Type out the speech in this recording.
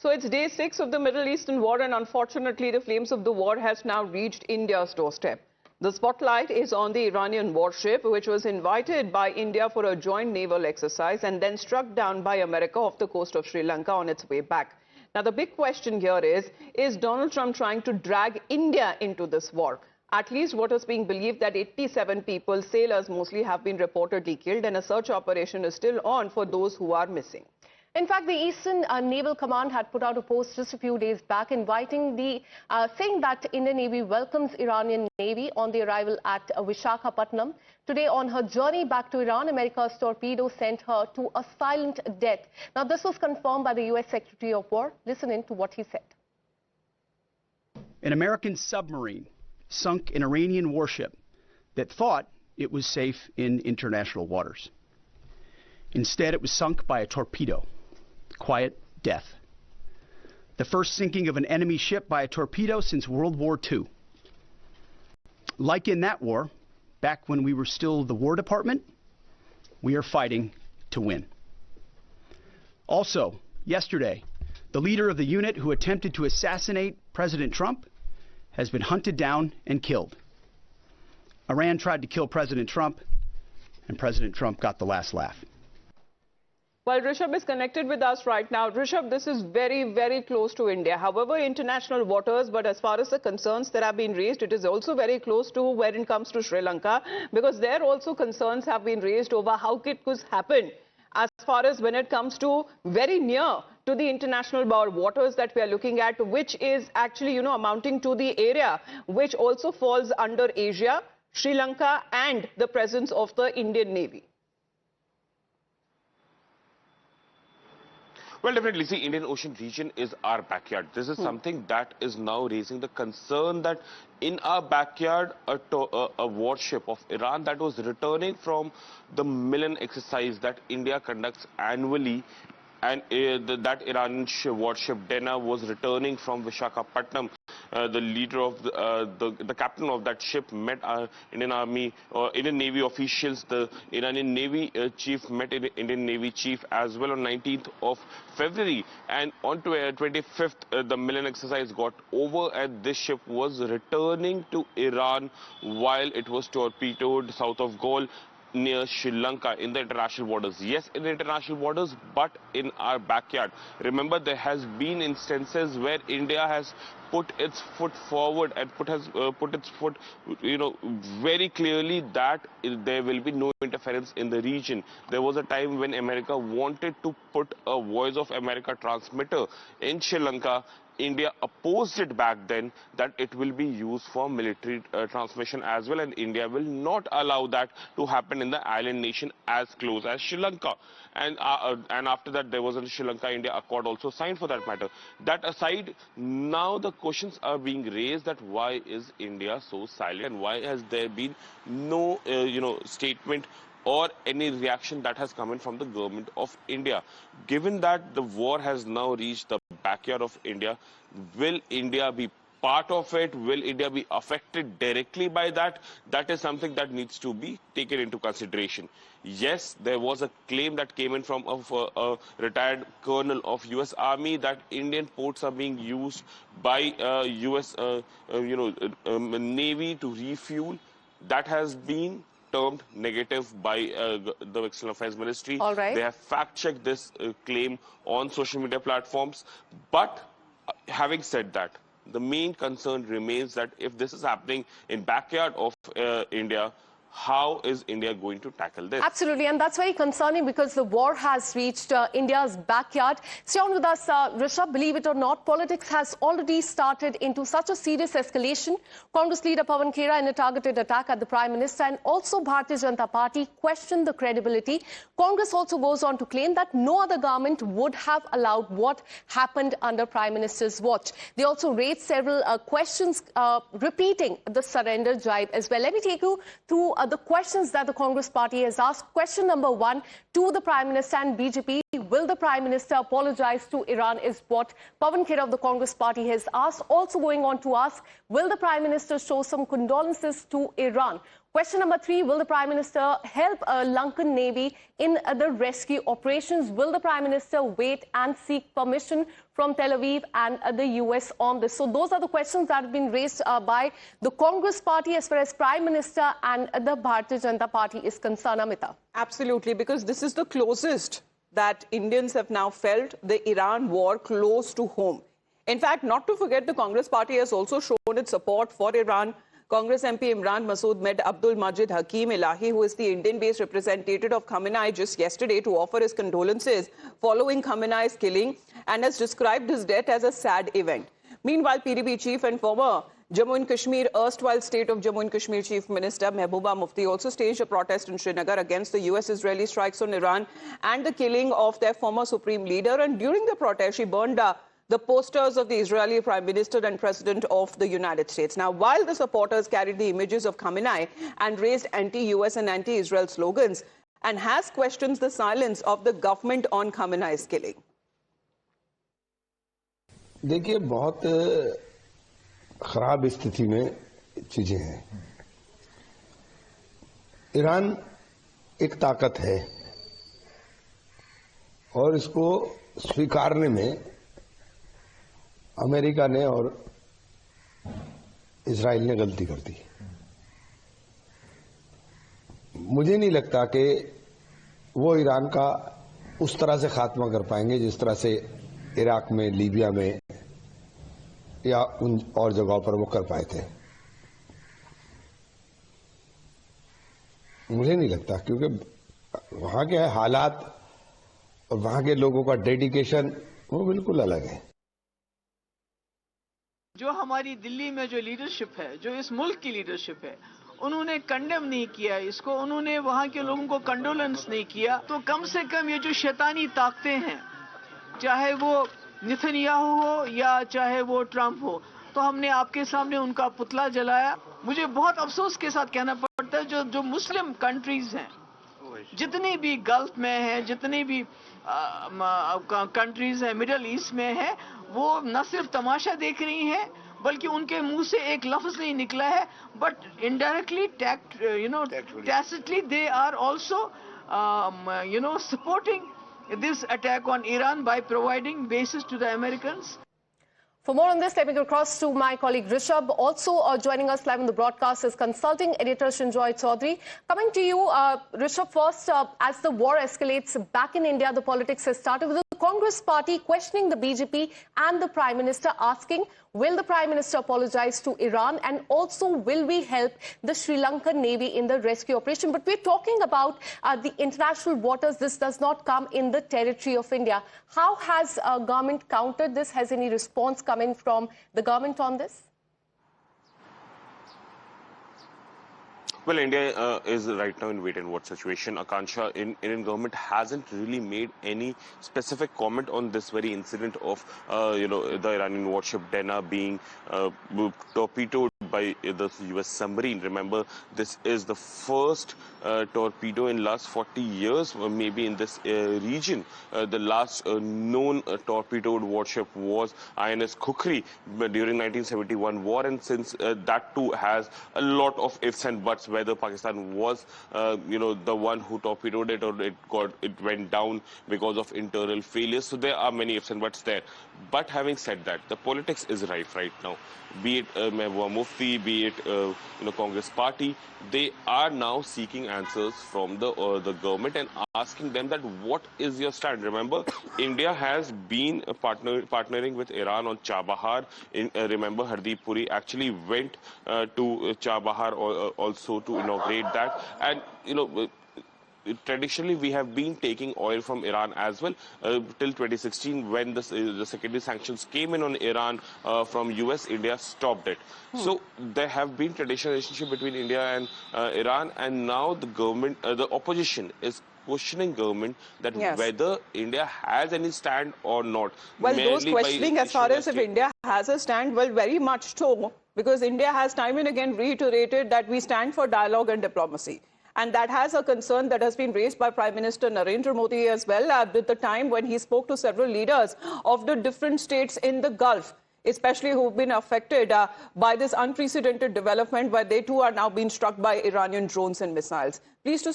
So it's day 6 of the Middle Eastern war, and unfortunately the flames of the war has now reached India's doorstep. The spotlight is on the Iranian warship, which was invited by India for a joint naval exercise and then struck down by America off the coast of Sri Lanka on its way back. Now the big question here is Donald Trump trying to drag India into this war? At least what is being believed that 87 people, sailors mostly, have been reportedly killed, and a search operation is still on for those who are missing. In fact, the Eastern Naval Command had put out a post just a few days back saying that Indian Navy welcomes Iranian Navy on the arrival at Visakhapatnam. Today, on her journey back to Iran, America's Torpedo sent her to a silent death. Now, this was confirmed by the U.S. Secretary of War. Listen in to what he said. An American submarine sunk an Iranian warship that thought it was safe in international waters. Instead, it was sunk by a torpedo. Quiet death. The first sinking of an enemy ship by a torpedo since World War II. Like in that war, back when we were still the War Department, we are fighting to win. Also, yesterday, the leader of the unit who attempted to assassinate President Trump has been hunted down and killed. Iran tried to kill President Trump, and President Trump got the last laugh. Well, Rishabh is connected with us right now. Rishabh, this is very, very close to India. However, international waters, but as far as the concerns that have been raised, it is also very close to where it comes to Sri Lanka, because there also concerns have been raised over how it could happen as far as when it comes to very near to the international waters that we are looking at, which is actually, amounting to the area which also falls under Asia, Sri Lanka, and the presence of the Indian Navy. Well, definitely, see, Indian Ocean region is our backyard. This is something that is now raising the concern that in our backyard, a warship of Iran that was returning from the Milan exercise that India conducts annually, and that Iranian warship Dena was returning from Visakhapatnam. The leader of the captain of that ship met Indian Army or Indian Navy officials. The Iranian Navy chief met Indian Navy chief as well on 19th of February. And on 25th, the Milan exercise got over, and this ship was returning to Iran while it was torpedoed south of Galle, near Sri Lanka in the international waters. Yes, in the international waters, but in our backyard. Remember, there has been instances where India has put its foot forward and put its foot, very clearly that there will be no interference in the region. There was a time when America wanted to put a Voice of America transmitter in Sri Lanka. India opposed it back then, that it will be used for military transmission as well, and India will not allow that to happen in the island nation as close as Sri Lanka. And after that, there was a Sri Lanka-India accord also signed for that matter. That aside, now the questions are being raised that why is India so silent, and why has there been no statement or any reaction that has come in from the government of India. Given that the war has now reached the backyard of India, will India be part of it? Will India be affected directly by that? That is something that needs to be taken into consideration. Yes, there was a claim that came in from a retired colonel of U.S. Army that Indian ports are being used by U.S. Navy to refuel. That has been termed negative by the External Affairs Ministry. All right. They have fact-checked this claim on social media platforms. But having said that, the main concern remains that if this is happening in backyard of India, how is India going to tackle this? Absolutely, and that's very concerning because the war has reached India's backyard. Stay on with us, Rishabh. Believe it or not, politics has already started into such a serious escalation. Congress leader Pawan Khera, in a targeted attack at the Prime Minister, and also Bharatiya Janata Party, questioned the credibility. Congress also goes on to claim that no other government would have allowed what happened under Prime Minister's watch. They also raised several questions repeating the surrender jibe as well. Let me take you through the questions that the Congress party has asked. Question number 1 to the Prime Minister and BJP. Will the Prime Minister apologize to Iran is what Pawan Khera of the Congress Party has asked. Also going on to ask, will the Prime Minister show some condolences to Iran? Question number 3, will the Prime Minister help Lankan Navy in the rescue operations? Will the Prime Minister wait and seek permission from Tel Aviv and the US on this? So those are the questions that have been raised by the Congress Party as far as Prime Minister and the Bharatiya Janata Party is concerned, Amita. Absolutely, because this is the closest that Indians have now felt the Iran war close to home. In fact, not to forget, the Congress Party has also shown its support for Iran. Congress MP Imran Masood met Abdul Majid Hakim Elahi, who is the Indian-based representative of Khamenei, just yesterday to offer his condolences following Khamenei's killing and has described his death as a sad event. Meanwhile, PDP chief and former Jammu and Kashmir, erstwhile state of Jammu and Kashmir Chief Minister Mehbooba Mufti also staged a protest in Srinagar against the US-Israeli strikes on Iran and the killing of their former supreme leader. And during the protest, she burned the posters of the Israeli Prime Minister and President of the United States. Now, while the supporters carried the images of Khamenei and raised anti-US and anti-Israel slogans, and has questioned the silence of the government on Khamenei's killing. देखिए, बहुत खराब स्थिति में चीजें हैं। Iran एक ताकत है और इसको स्वीकारने में अमेरिका ने और इजराइल ने गलती कर दी। मुझे नहीं लगता कि वो ईरान का उस तरह से खात्मा कर पाएंगे जिस तरह से इराक में, लीबिया में या उन और जगहों पर वो कर पाए थे। मुझे नहीं लगता, क्योंकि वहां के हालात और वहां के लोगों का डेडिकेशन वो बिल्कुल अलग है। जो हमारी दिल्ली में जो लीडरशिप है, जो इस मुल्क की लीडरशिप है, उन्होंने कंडेम नहीं किया इसको, उन्होंने वहां के लोगों को कंडोलेंस नहीं किया, तो कम से कम ये जो शैतानी ताकतें हैं, चाहे वो नेतन्याहू हो या चाहे वो ट्रंप हो, तो हमने आपके सामने उनका पुतला जलाया। मुझे बहुत अफसोस के साथ कहना पड़ता है, जो मुस्लिम कंट्रीज हैं, जितनी भी गल्फ में हैं, जितनी भी कंट्रीज हैं, मिडल ईस्ट में हैं, वो न सिर्फ तमाशा देख रही हैं, बल्कि उनके मुंह से एक लफ्ज नहीं निकला है, but indirectly tacitly they are also supporting this attack on Iran by providing bases to the Americans. For more on this, let me go across to my colleague Rishabh. Also joining us live on the broadcast is consulting editor Shinjoy Chaudhary. Coming to you, Rishabh, first, as the war escalates back in India, the politics has started with the Congress Party questioning the BJP and the Prime Minister, asking, will the Prime Minister apologize to Iran, and also will we help the Sri Lankan Navy in the rescue operation? But we're talking about the international waters. This does not come in the territory of India. How has government countered this? Has any response come in from the government on this? Well, India is right now in wait-and-watch situation. Akansha, Indian government hasn't really made any specific comment on this very incident of, the Iranian warship Dena being torpedoed by the US submarine. Remember, this is the first torpedo in last 40 years, maybe in this region. The last known torpedoed warship was INS Kukri during 1971 war, and since that too has a lot of ifs and buts, whether Pakistan was, the one who torpedoed it, or it went down because of internal failures. So there are many ifs and buts there. But having said that, the politics is rife right now. Be it Mehbooba Mufti, be it Congress Party, they are now seeking answers from the government and asking them that what is your stand. Remember, India has been partnering with Iran on Chabahar. Remember, Hardeep Puri actually went to Chabahar also to inaugurate that, and traditionally we have been taking oil from Iran as well till 2016, when the secondary sanctions came in on Iran from US. India stopped it. So there have been traditional relationship between India and Iran, and now the government, the opposition is questioning government that whether India has any stand or not. Well, those questioning as far as if India has a stand, well, very much so, because India has time and again reiterated that we stand for dialogue and diplomacy. And that has a concern that has been raised by Prime Minister Narendra Modi as well at the time when he spoke to several leaders of the different states in the Gulf, especially who've been affected by this unprecedented development where they too are now being struck by Iranian drones and missiles. Please to